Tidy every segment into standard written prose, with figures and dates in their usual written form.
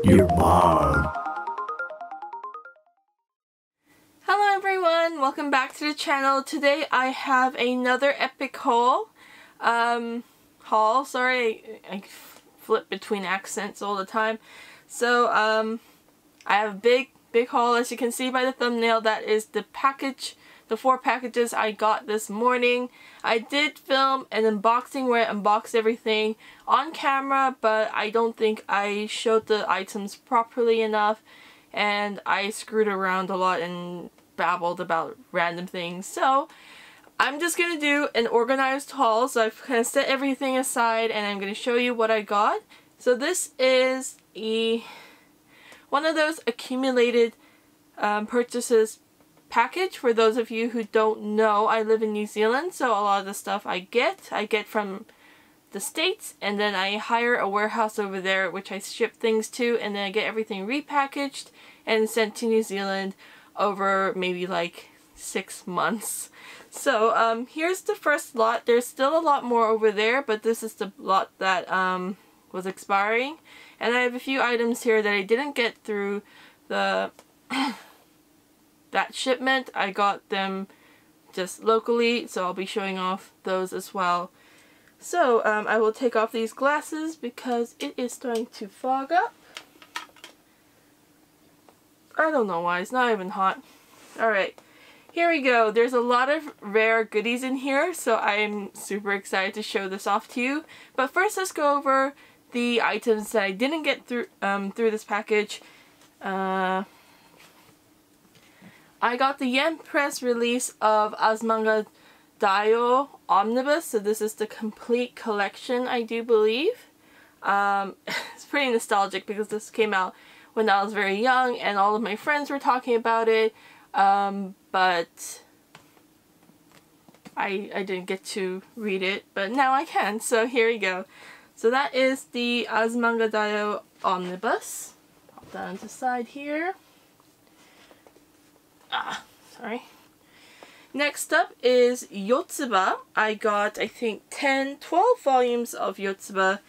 Your mom. Hello everyone, welcome back to the channel. Today I have another epic haul. Sorry, I flip between accents all the time. So I have a big haul, as you can see by the thumbnail. That is the package, the 4 packages I got this morning. I did film an unboxing where I unboxed everything on camera, but I don't think I showed the items properly enough, and I screwed around a lot and babbled about random things. So I'm just gonna do an organized haul. So I've kind of set everything aside and I'm gonna show you what I got. So this is one of those accumulated purchases package. For those of you who don't know, I live in New Zealand, so a lot of the stuff I get from the States, and then I hire a warehouse over there which I ship things to, and then I get everything repackaged and sent to New Zealand over maybe like 6 months. So here's the first lot. There's still a lot more over there, but this is the lot that was expiring, and I have a few items here that I didn't get through the that shipment. I got them just locally, so I'll be showing off those as well. So I will take off these glasses because it is starting to fog up. I don't know why, it's not even hot. Alright, here we go. There's a lot of rare goodies in here, so I'm super excited to show this off to you. But first, let's go over the items that I didn't get through this package. I got the Yen Press release of Manga Omnibus, so this is the complete collection, I do believe. It's pretty nostalgic because this came out when I was very young and all of my friends were talking about it, but I didn't get to read it, but now I can, so here we go. So that is the Manga Omnibus. Pop that on the side here. Sorry. Next up is Yotsuba. I got, I think, 12 volumes of Yotsuba,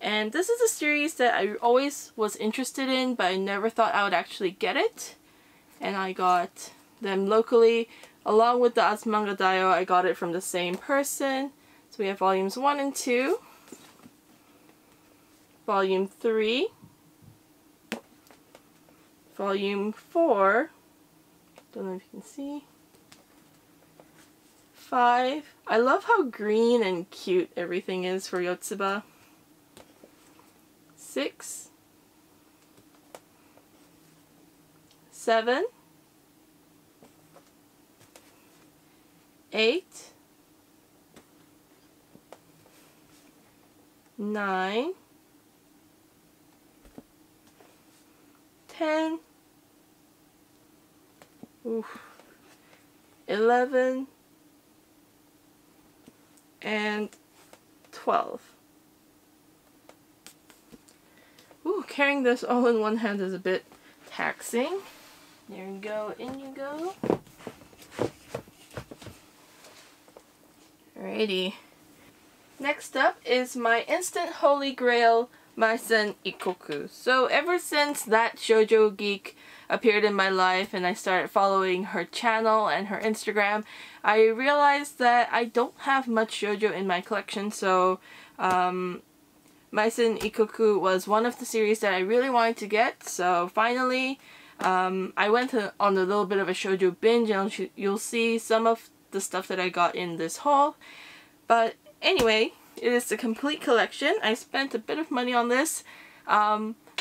and this is a series that I always was interested in, but I never thought I would actually get it. And I got them locally, along with the Azumanga Daioh. I got it from the same person. So we have volumes 1 and 2, volume 3, volume 4, don't know if you can see, 5. I love how green and cute everything is for Yotsuba. 6, 7, 8, 9, 10, 11, and 12. Ooh, carrying this all in one hand is a bit taxing. There you go, in you go. Alrighty. Next up is my instant holy grail, Maison Ikkoku. So ever since that shoujo geek appeared in my life and I started following her channel and her Instagram, I realized that I don't have much shoujo in my collection, so Maison Ikkoku was one of the series that I really wanted to get. So finally I went on a little bit of a shoujo binge, and you'll see some of the stuff that I got in this haul. But anyway, it is the complete collection. I spent a bit of money on this.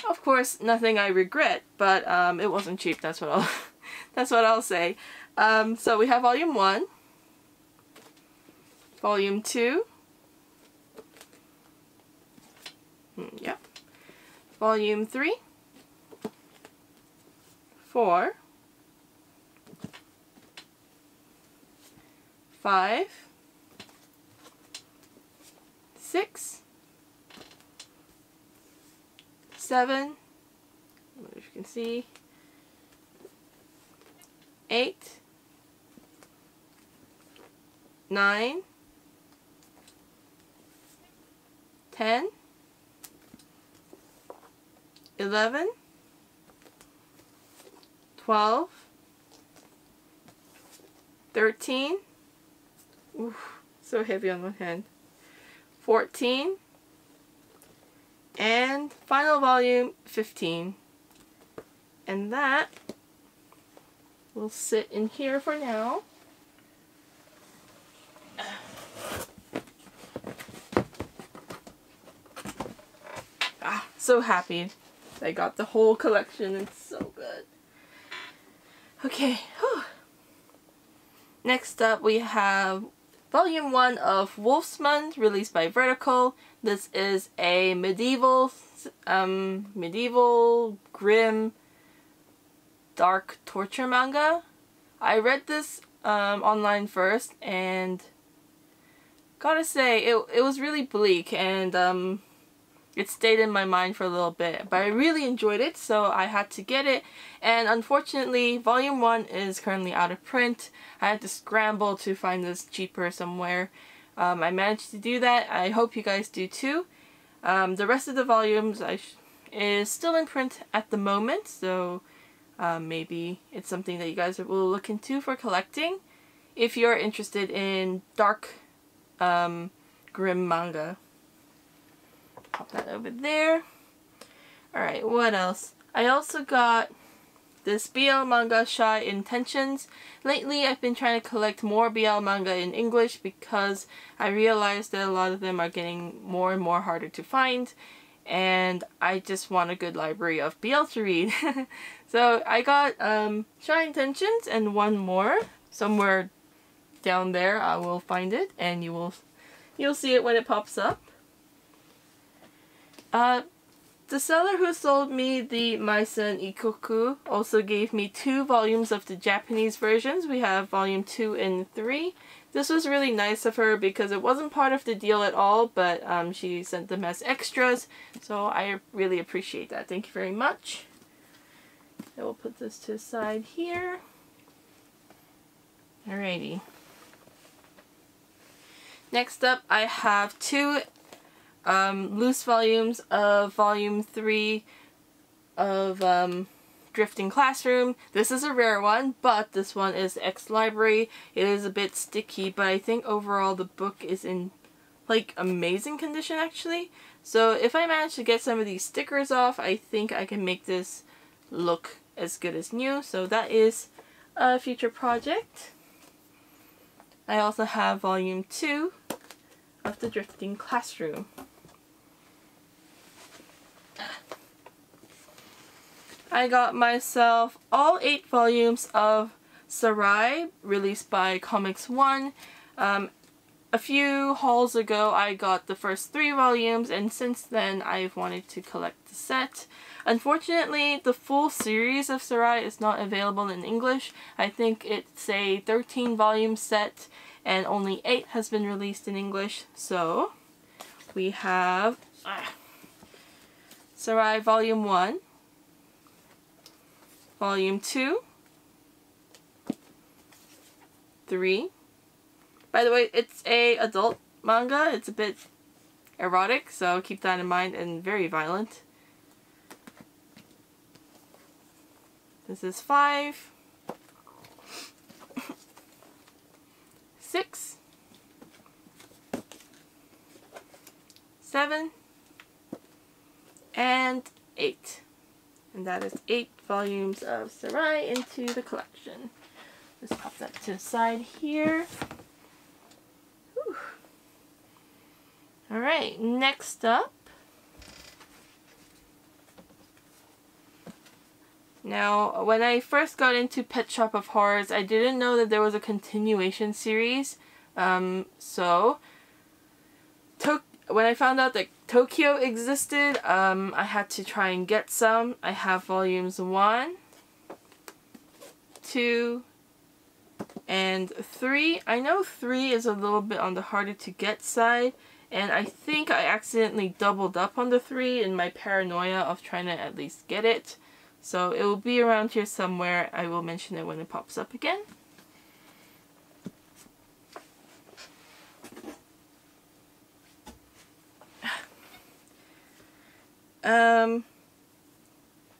Of course, nothing I regret, but it wasn't cheap. That's what I'll say. So we have volume 1, volume 2, yep, volume 3, 4, 5, 6, 7, I don't know if you can see, 8, 9, 10, 11, 12, 13, oof, so heavy on my hand, 14, and final volume 15. And that will sit in here for now. So happy I got the whole collection. It's so good. Okay. Whew. Next up we have Volume 1 of Wolfsmund, released by Vertical. This is a medieval grim dark torture manga. I read this online first, and gotta say it was really bleak, and it stayed in my mind for a little bit, but I really enjoyed it, so I had to get it. And unfortunately, Volume 1 is currently out of print. I had to scramble to find this cheaper somewhere. I managed to do that. I hope you guys do too. The rest of the volumes is still in print at the moment, so maybe it's something that you guys will look into for collecting if you're interested in dark, grim manga. Pop that over there. Alright, what else? I also got this BL manga Shy Intentions. Lately I've been trying to collect more BL manga in English because I realized that a lot of them are getting more and more harder to find, and I just want a good library of BL to read. So I got Shy Intentions and one more. Somewhere down there I will find it, and you'll see it when it pops up. The seller who sold me the Maison Ikkoku also gave me 2 volumes of the Japanese versions. We have volume 2 and 3. This was really nice of her because it wasn't part of the deal at all, but she sent them as extras, so I really appreciate that. Thank you very much. I will put this to the side here. Alrighty. Next up, I have 2 loose volumes of volume 3 of Drifting Classroom. This is a rare one, but this one is ex-library. It is a bit sticky, but I think overall the book is in like amazing condition actually. So if I manage to get some of these stickers off, I think I can make this look as good as new. So that is a future project. I also have volume 2 of the Drifting Classroom. I got myself all 8 volumes of Sarai, released by Comics One. A few hauls ago I got the first 3 volumes, and since then I've wanted to collect the set. Unfortunately, the full series of Sarai is not available in English. I think it's a 13 volume set and only 8 has been released in English. So we have Sarai Volume 1, Volume 2, 3. By the way, it's a adult manga. It's a bit erotic, so keep that in mind, and very violent. This is 5, 6, 7, and 8. And that is 8 volumes of Sarai into the collection. Just pop that to the side here. Alright, next up. Now, when I first got into Pet Shop of Horrors, I didn't know that there was a continuation series. So when I found out that Tokyo existed, I had to try and get some. I have volumes 1, 2, and 3. I know 3 is a little bit on the harder to get side, and I think I accidentally doubled up on the 3 in my paranoia of trying to at least get it. So it will be around here somewhere. I will mention it when it pops up again.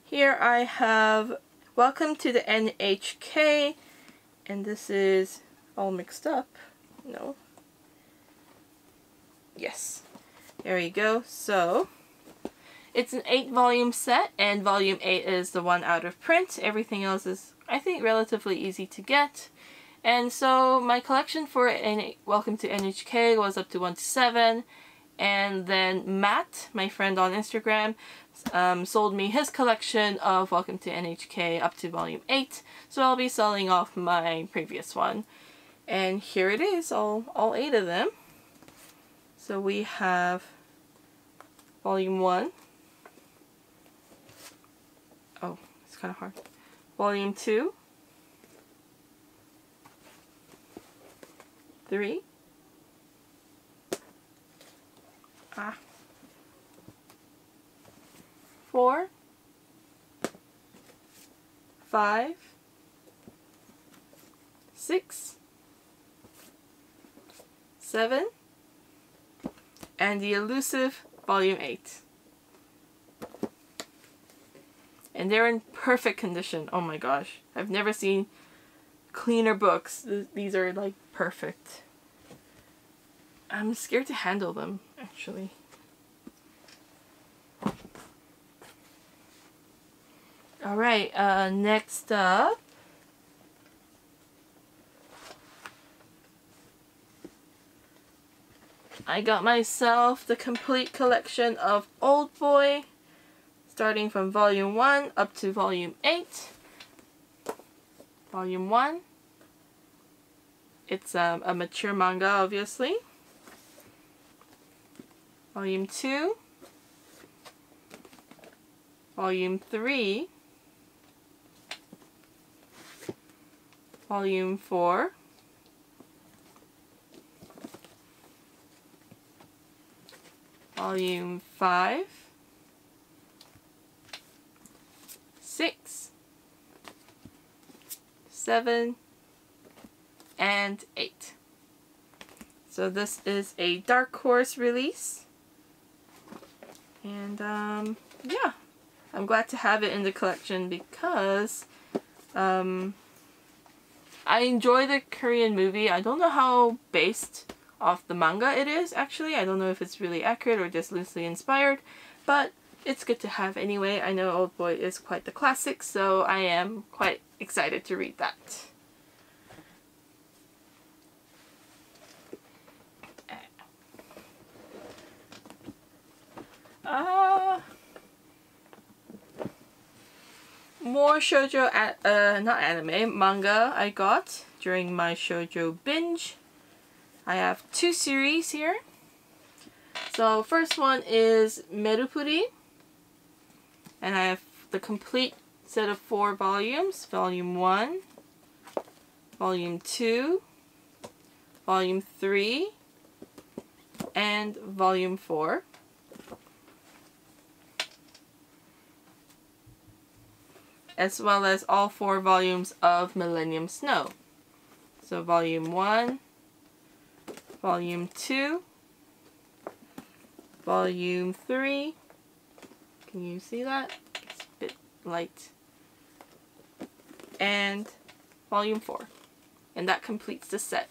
Here I have Welcome to the NHK, and this is all mixed up. No. Yes. There you go. So, it's an 8-volume set, and volume 8 is the one out of print. Everything else is, I think, relatively easy to get. And so, my collection for Welcome to NHK was up to 1 to 7. And then Matt, my friend on Instagram, sold me his collection of Welcome to NHK up to volume 8. So I'll be selling off my previous one. And here it is, all 8 of them. So we have volume 1. Oh, it's kind of hard. Volume 2. 3. 4, 5, 6, 7, and the elusive volume 8. And they're in perfect condition. Oh my gosh. I've never seen cleaner books. These are like perfect. I'm scared to handle them, actually. Alright, next up, I got myself the complete collection of Old Boy, starting from volume 1 up to volume 8. Volume 1, it's a mature manga, obviously. Volume 2, Volume 3, Volume 4, Volume 5, 6, 7, and 8. So this is a Dark Horse release. And yeah, I'm glad to have it in the collection because I enjoy the Korean movie. I don't know how based off the manga it is, actually. I don't know if it's really accurate or just loosely inspired, but it's good to have anyway. I know Old Boy is quite the classic, so I am quite excited to read that. More shoujo, not anime, manga I got during my shoujo binge. I have 2 series here. So first one is Merupuri, and I have the complete set of 4 volumes. Volume 1, Volume 2, Volume 3, and Volume 4. As well as all 4 volumes of Millennium Snow. So Volume 1, Volume 2, Volume 3, can you see that? It's a bit light, and Volume 4. And that completes the set.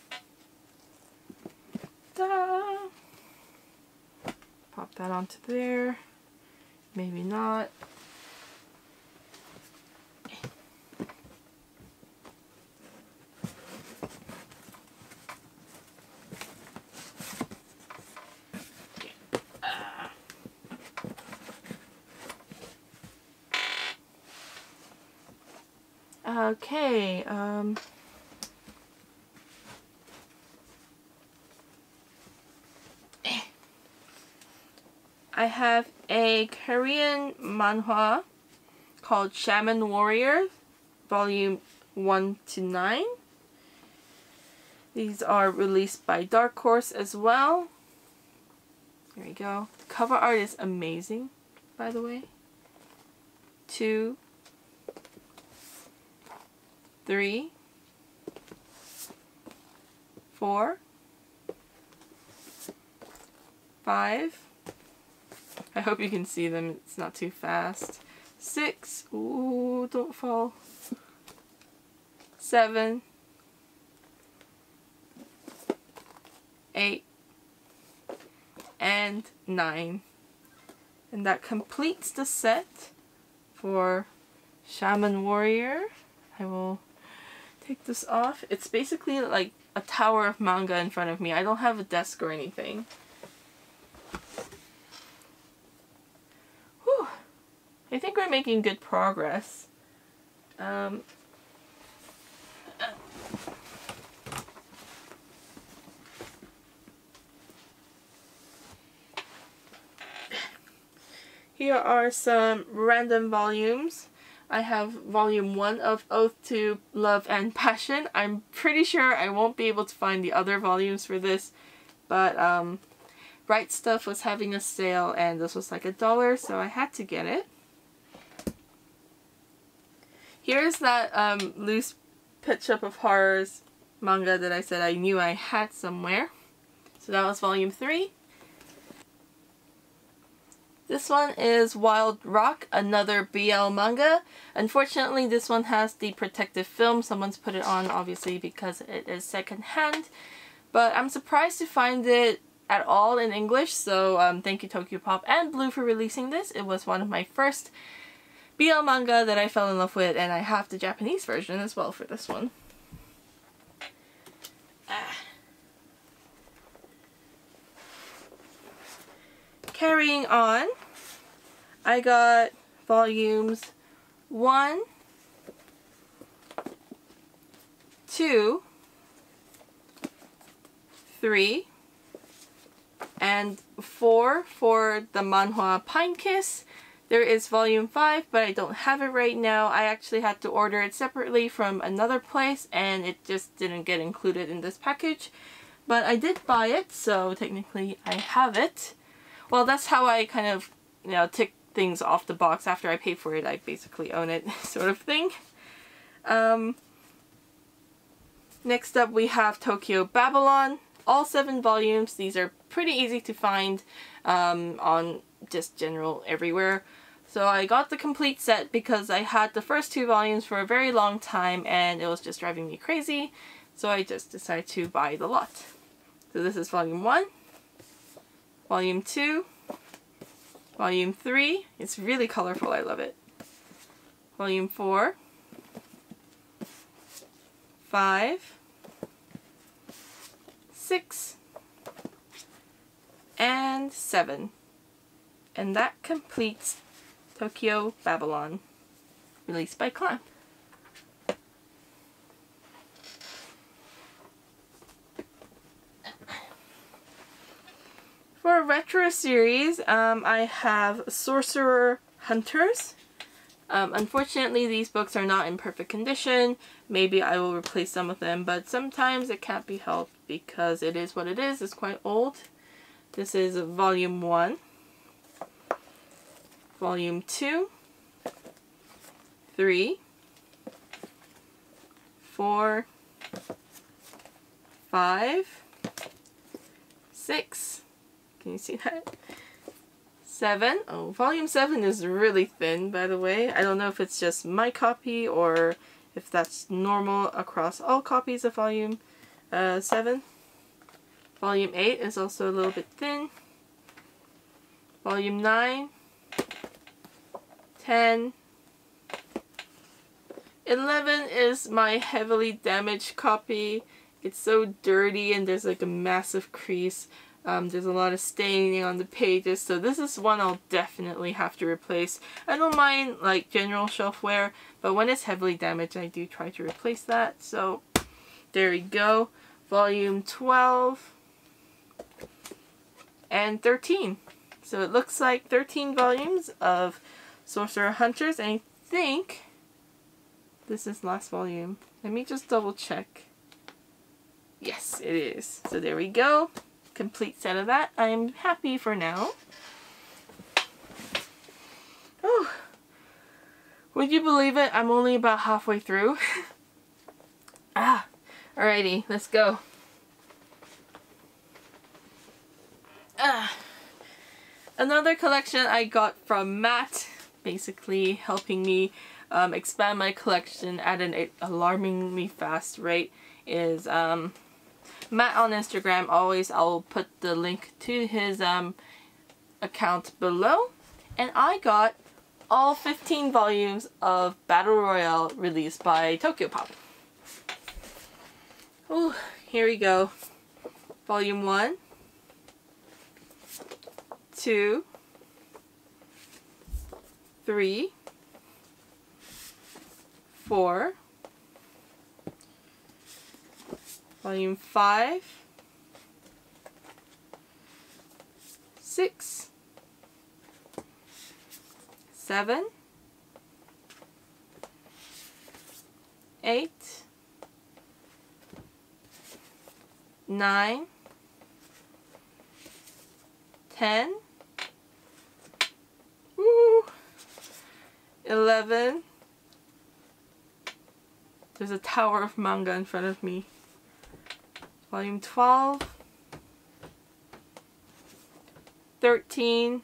Ta-da! Pop that onto there. Maybe not. Okay, I have a Korean manhwa called Shaman Warrior, volume 1 to 9. These are released by Dark Horse as well. There you go. The cover art is amazing, by the way. 2, 3, 4, 5. I hope you can see them, it's not too fast. 6, ooh, don't fall, 7, 8, and 9. And that completes the set for Shaman Warrior. I will take this off. It's basically like a tower of manga in front of me. I don't have a desk or anything. Whew. I think we're making good progress. Here are some random volumes. I have volume 1 of Oath to Love and Passion. I'm pretty sure I won't be able to find the other volumes for this, but Right Stuff was having a sale and this was like $1, so I had to get it. Here's that loose Pet Shop of Horrors manga that I said I knew I had somewhere. So that was volume 3. This one is Wild Rock, another BL manga. Unfortunately, this one has the protective film. Someone's put it on, obviously, because it is secondhand. But I'm surprised to find it at all in English, so thank you Tokyo Pop and Blue for releasing this. It was one of my first BL manga that I fell in love with, and I have the Japanese version as well for this one. Carrying on, I got volumes 1, 2, 3, and 4 for the manhwa Pine Kiss. There is volume 5, but I don't have it right now. I actually had to order it separately from another place, and it just didn't get included in this package. But I did buy it, so technically I have it. Well, that's how I kind of, you know, tick things off the box. After I pay for it, I basically own it, sort of thing. Next up we have Tokyo Babylon. All 7 volumes. These are pretty easy to find on just general everywhere. So I got the complete set because I had the first 2 volumes for a very long time and it was just driving me crazy. So I just decided to buy the lot. So this is volume 1. Volume 2, Volume 3, it's really colorful, I love it. Volume 4, 5, 6, and 7. And that completes Tokyo Babylon, released by Clamp. For a retro series, I have Sorcerer Hunters. Unfortunately, these books are not in perfect condition. Maybe I will replace some of them, but sometimes it can't be helped because it is what it is. It's quite old. This is Volume 1, Volume 2, 3, 4, 5, 6, can you see that? 7. Oh, Volume 7 is really thin, by the way. I don't know if it's just my copy or if that's normal across all copies of Volume 7. Volume 8 is also a little bit thin. Volume 9, 10, 11 is my heavily damaged copy. It's so dirty and there's like a massive crease. There's a lot of staining on the pages, so this is one I'll definitely have to replace. I don't mind like general shelf wear, but when it's heavily damaged I do try to replace that. So there we go. Volume 12 and 13. So it looks like 13 volumes of Sorcerer Hunters, and I think this is last volume. Let me just double check. Yes, it is. So there we go. Complete set of that. I'm happy for now. Oh, would you believe it? I'm only about halfway through. Alrighty, let's go. Another collection I got from Matt basically helping me expand my collection at an alarmingly fast rate is Matt on Instagram. I'll put the link to his account below. And I got all 15 volumes of Battle Royale released by Tokyopop. Ooh, here we go. Volume 1, 2, 3, 4, Volume 5, 6, 7, 8, 9, 10, woo, 11, there's a tower of manga in front of me, Volume 12, 13,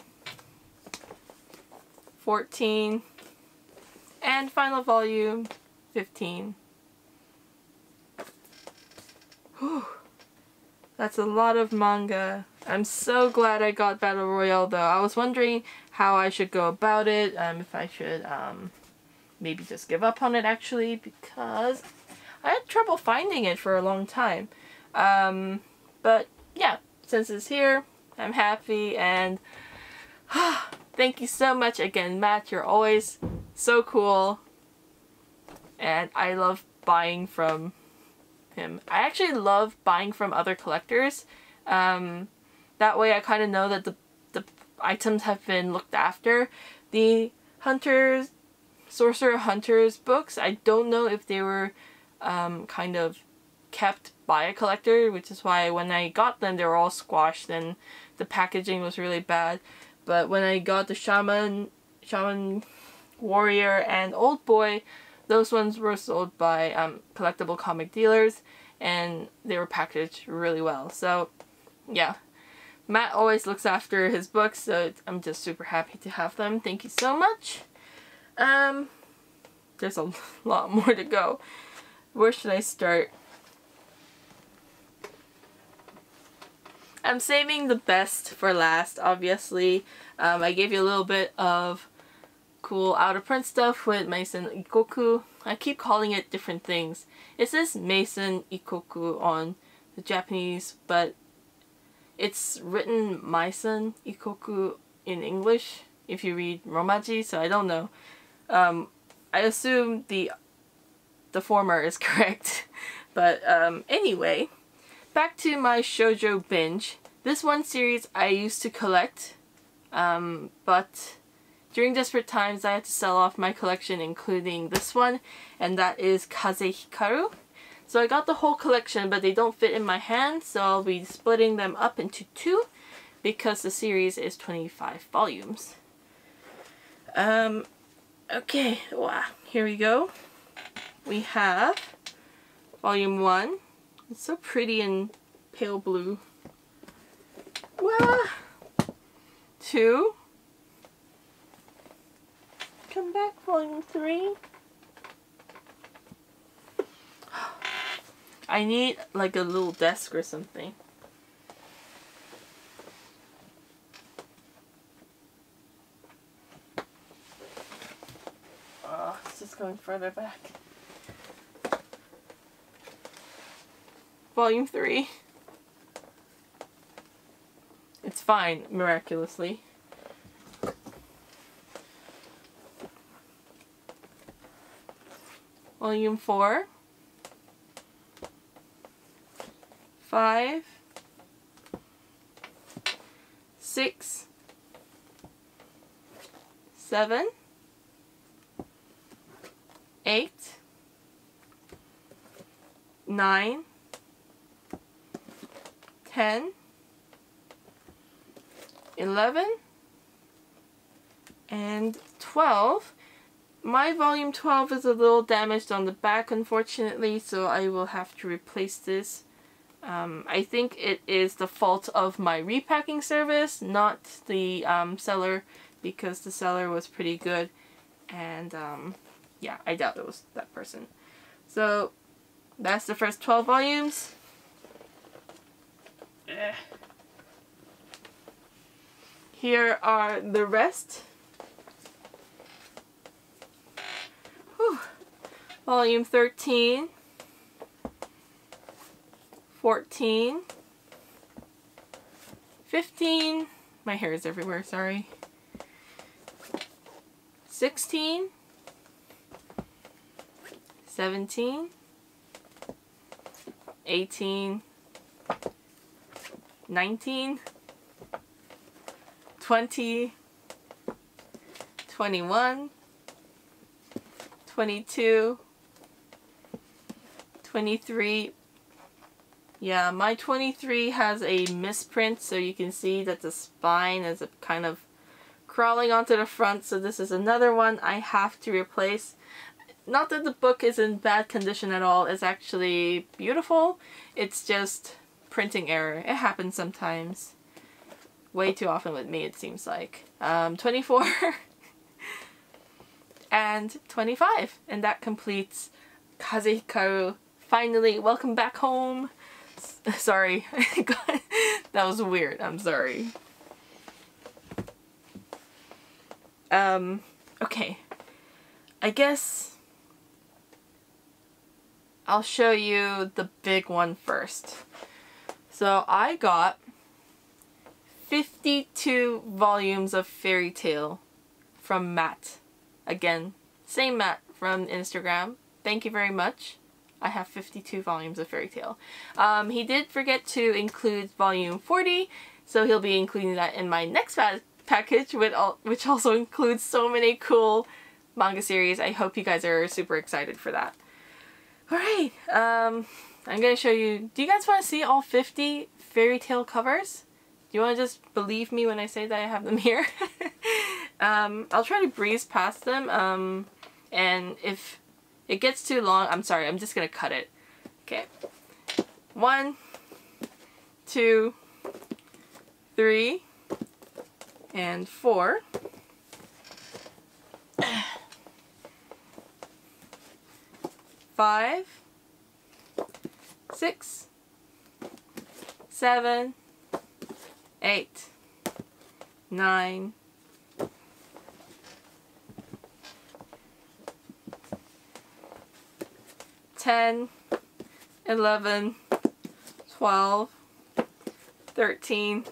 14, and final volume 15. Whew. That's a lot of manga. I'm so glad I got Battle Royale though. I was wondering how I should go about it, if I should maybe just give up on it actually, because I had trouble finding it for a long time. But yeah, since it's here, I'm happy, and thank you so much again, Matt. You're always so cool, and I love buying from him. I actually love buying from other collectors. That way I kind of know that the items have been looked after. The Sorcerer Hunters books, I don't know if they were kind of kept by a collector, which is why when I got them they were all squashed and the packaging was really bad. But when I got the Shaman Warrior and Old Boy, those ones were sold by collectible comic dealers and they were packaged really well. So yeah, Matt always looks after his books, so I'm just super happy to have them. Thank you so much. There's a lot more to go. Where should I start? I'm saving the best for last, obviously. I gave you a little bit of cool out-of-print stuff with Maison Ikkoku. I keep calling it different things. It says Maison Ikkoku on the Japanese, but it's written Maison Ikkoku in English if you read Romaji, so I don't know. I assume the former is correct. But anyway, back to my shoujo binge. This one series I used to collect, but during desperate times I had to sell off my collection, including this one, and that is Kaze Hikaru. So I got the whole collection, but they don't fit in my hand, so I'll be splitting them up into 2 because the series is 25 volumes. Okay, wow, here we go. We have Volume 1. It's so pretty in pale blue. Wow. 2. Come back, Volume 3. I need like a little desk or something. Oh, it's just going further back. Volume 3. It's fine, miraculously. Volume 4. 5. 6. 7. 8. 9. 10, 11, and 12. My volume 12 is a little damaged on the back, unfortunately, so I will have to replace this. I think it is the fault of my repacking service, not the seller because the seller was pretty good, and yeah, I doubt it was that person. So that's the first 12 volumes. Here are the rest. Whew. Volume 13, 14, 15, my hair is everywhere, sorry, 16, 17, 18, 19, 20, 21, 22, 23. Yeah, my 23 has a misprint, so you can see that the spine is kind of crawling onto the front, so this is another one I have to replace. Not that the book is in bad condition at all, it's actually beautiful, it's just printing error. It happens sometimes. Way too often with me, it seems like. 24 and 25, and that completes Kazehikaru. Finally, welcome back home. Sorry, that was weird, I'm sorry. Okay, I guess I'll show you the big one first. So I got 52 volumes of Fairy Tail from Matt. Again, same Matt from Instagram. Thank you very much. I have 52 volumes of Fairy Tail. He did forget to include volume 40, so he'll be including that in my next package, which also includes so many cool manga series. I hope you guys are super excited for that. Alright, I'm gonna show you. Do you guys want to see all 50 Fairy Tail covers? Do you want to just believe me when I say that I have them here? I'll try to breeze past them, and if it gets too long, I'm sorry, I'm just gonna cut it. Okay. 1, 2, 3, and 4. 5, 6, 7, 8, 9, 10, 11, 12, 13,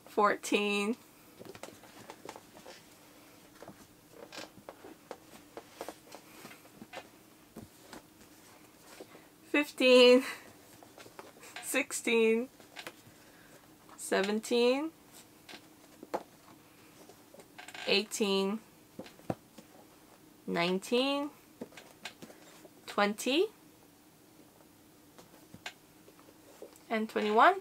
14, 15, 16, 17, 18, 19, 20, and 21.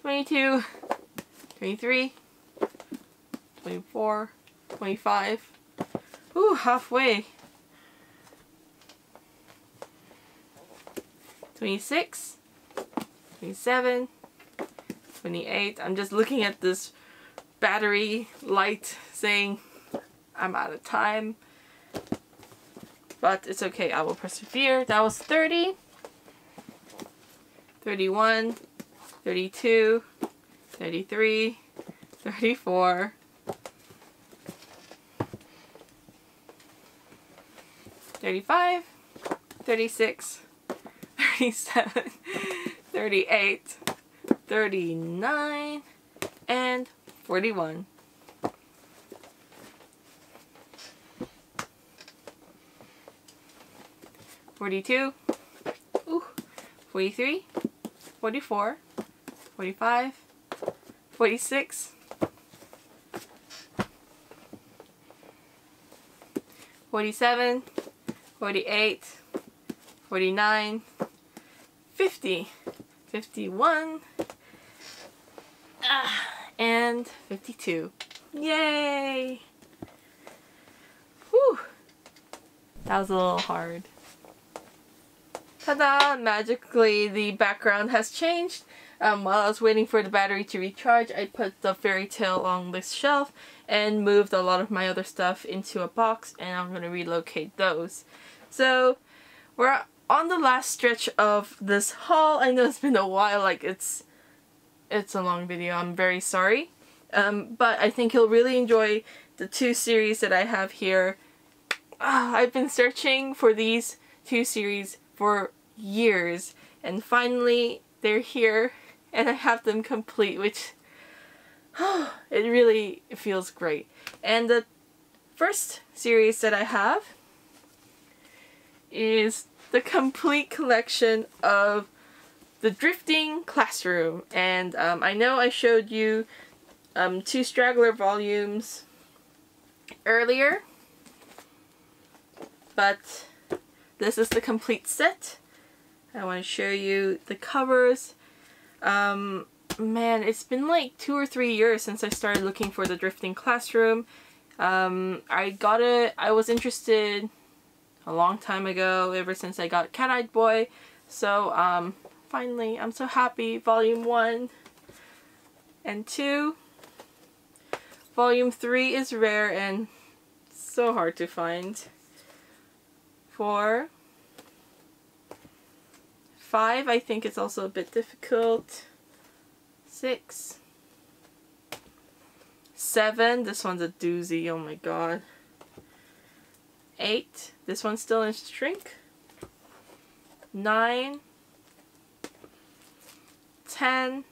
22, 23, 24, 25. Ooh, halfway. 26, 27, 28. I'm just looking at this battery light saying I'm out of time. But it's okay, I will persevere. That was 30, 31, 32, 33, 34, 35, 36, 37, 38, 39, and 41. Forty-two, 43, 44, 45, 46, 47, 48, 49, 50, 51, and 52. Yay! Whew! That was a little hard. ta-da! Magically, the background has changed. While I was waiting for the battery to recharge, I put the fairy tale on this shelf and moved a lot of my other stuff into a box, and I'm going to relocate those. So, we're on the last stretch of this haul. I know it's been a while, like it's a long video, I'm very sorry. But I think you'll really enjoy the 2 series that I have here. I've been searching for these 2 series for years, and finally they're here and I have them complete, which it really feels great. And the first series that I have is the complete collection of the Drifting Classroom. And I know I showed you 2 straggler volumes earlier, but this is the complete set. I want to show you the covers. Man, it's been like 2 or 3 years since I started looking for the Drifting Classroom. I was interested a long time ago, ever since I got Cat-Eyed Boy. So, finally, I'm so happy. Volume 1 and 2. Volume 3 is rare and so hard to find. 4. 5, I think it's also a bit difficult. 6. 7, this one's a doozy, oh my god. 8, this one's still in shrink. 9. 10.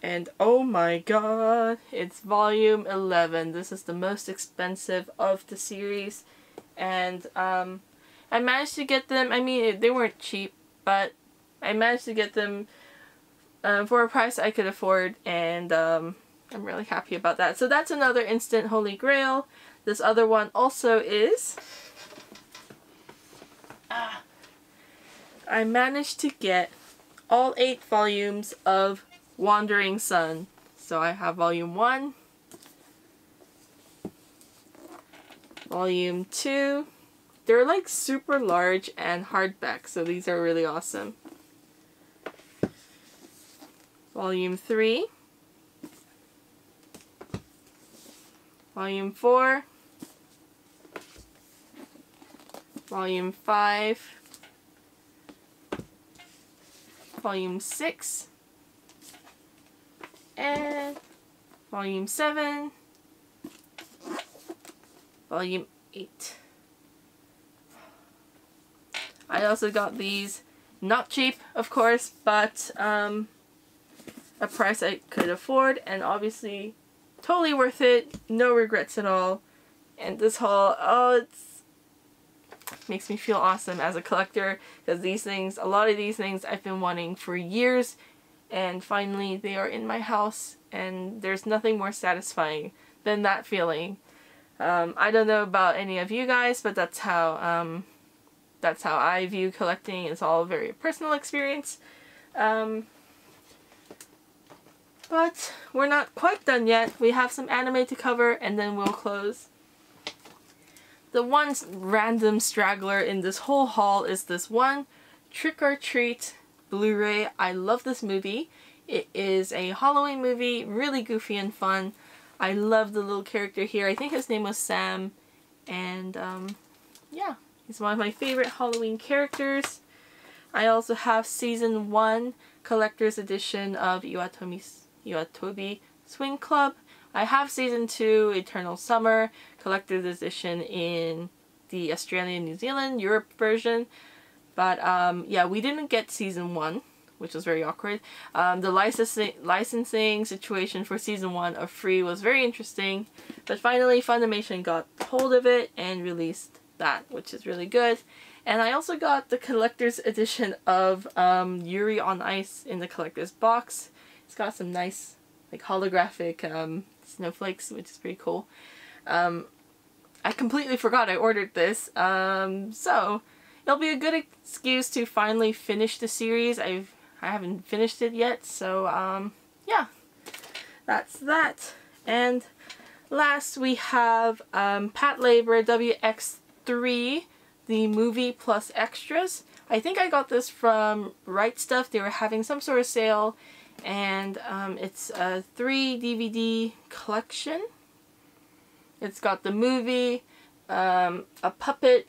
And oh my god, it's volume 11. This is the most expensive of the series. And I managed to get them, I mean, they weren't cheap, but I managed to get them for a price I could afford, and I'm really happy about that. So that's another instant holy grail. This other one also is... I managed to get all 8 volumes of Wandering Sun. So I have volume 1, volume 2. They're like super large and hardback, so these are really awesome. Volume 3, volume 4, volume 5, volume 6, and volume 7, volume 8. I also got these, not cheap of course, but a price I could afford, and obviously totally worth it, no regrets at all. And this haul, oh, it's makes me feel awesome as a collector, because these things, a lot of these things I've been wanting for years, and finally they are in my house, and there's nothing more satisfying than that feeling. I don't know about any of you guys, but that's how I view collecting. It's all a very personal experience. But we're not quite done yet. We have some anime to cover, and then we'll close. The one random straggler in this whole haul is this one Trick or Treat Blu-ray. I love this movie. It is a Halloween movie, really goofy and fun. I love the little character here. I think his name was Sam, and yeah, he's one of my favorite Halloween characters. I also have Season 1 Collector's Edition of Iwatobi Swing Club. I have Season 2 Eternal Summer Collector's Edition in the Australian, New Zealand, Europe version. But yeah, we didn't get Season 1, which was very awkward. The licensing situation for Season 1 of Free was very interesting. But finally Funimation got hold of it and released that, which is really good. And I also got the collector's edition of Yuri on Ice in the collector's box. It's got some nice like holographic snowflakes, which is pretty cool. I completely forgot I ordered this, so it'll be a good excuse to finally finish the series. I haven't finished it yet, so yeah, that's that. And last we have Pat Labor WX3, the movie plus extras. I think I got this from Right Stuff. They were having some sort of sale, and it's a 3 DVD collection. It's got the movie, a puppet,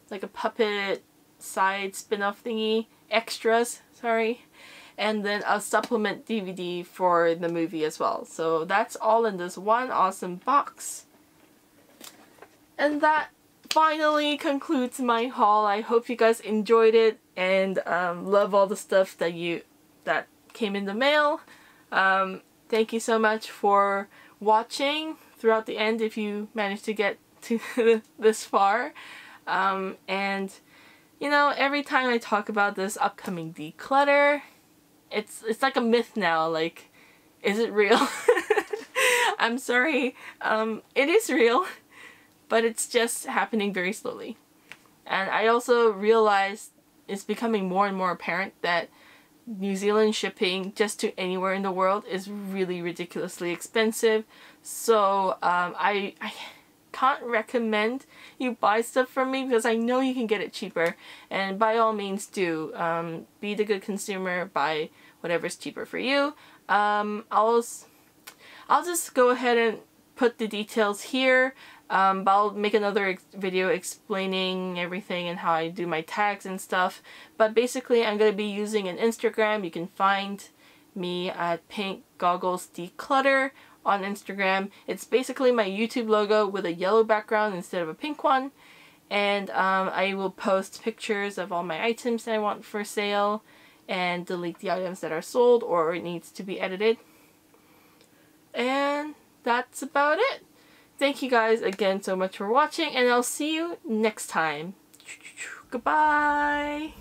like a puppet side spin-off thingy, extras, sorry, and then a supplement DVD for the movie as well. So that's all in this one awesome box. And that finally concludes my haul. I hope you guys enjoyed it and love all the stuff that came in the mail. Thank you so much for watching throughout the end if you managed to get to this far. And you know, every time I talk about this upcoming declutter, it's like a myth now. Like, is it real? I'm sorry. It is real, but it's just happening very slowly. And I also realized it's becoming more and more apparent that New Zealand shipping just to anywhere in the world is really ridiculously expensive. So I can't recommend you buy stuff from me because I know you can get it cheaper, and by all means do. Be the good consumer, buy whatever's cheaper for you. I'll just go ahead and put the details here. But I'll make another video explaining everything and how I do my tags and stuff. But basically I'm going to be using an Instagram. You can find me at Pink Goggles Declutter on Instagram. It's basically my YouTube logo with a yellow background instead of a pink one. And I will post pictures of all my items that I want for sale and delete the items that are sold or it needs to be edited. And that's about it. Thank you guys again so much for watching, and I'll see you next time. Goodbye!